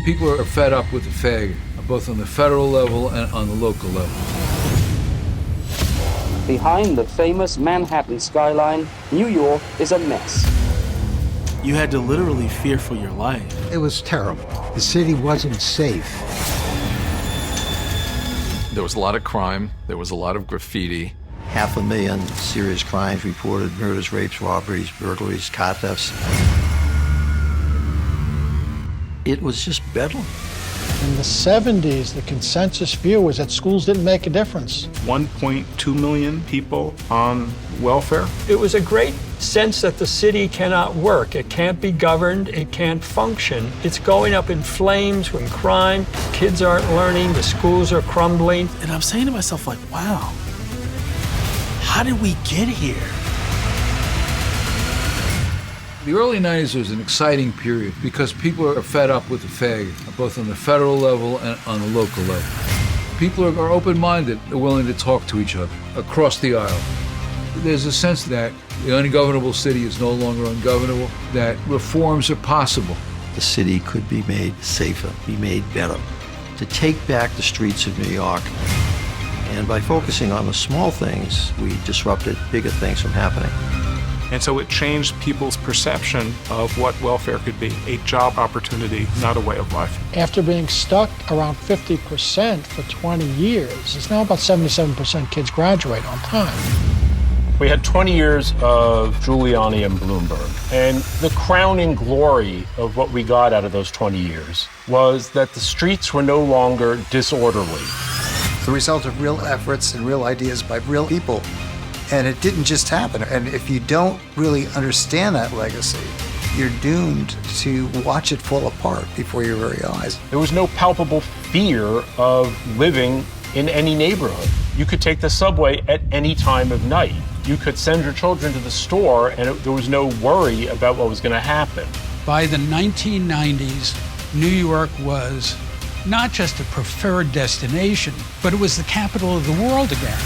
People are fed up with the fag, both on the federal level and on the local level. Behind the famous Manhattan skyline, New York is a mess. You had to literally fear for your life. It was terrible. The city wasn't safe. There was a lot of crime. There was a lot of graffiti. 500,000 serious crimes reported: murders, rapes, robberies, burglaries, car thefts. It was just bedlam. In the 70s, the consensus view was that schools didn't make a difference. 1.2 million people on welfare. It was a great sense that the city cannot work. It can't be governed. It can't function. It's going up in flames from crime. Kids aren't learning. The schools are crumbling. And I'm saying to myself, like, wow, how did we get here? The early 90s was an exciting period because people are fed up with the fag, both on the federal level and on the local level. People are open-minded, they're willing to talk to each other across the aisle. There's a sense that the ungovernable city is no longer ungovernable, that reforms are possible. The city could be made safer, be made better, to take back the streets of New York. And by focusing on the small things, we disrupted bigger things from happening. And so it changed people's perception of what welfare could be: a job opportunity, not a way of life. After being stuck around 50% for 20 years, it's now about 77% kids graduate on time. We had 20 years of Giuliani and Bloomberg, and the crowning glory of what we got out of those 20 years was that the streets were no longer disorderly. The result of real efforts and real ideas by real people. And it didn't just happen. And if you don't really understand that legacy, you're doomed to watch it fall apart before your very eyes. There was no palpable fear of living in any neighborhood. You could take the subway at any time of night. You could send your children to the store and there was no worry about what was going to happen. By the 1990s, New York was not just a preferred destination, but it was the capital of the world again.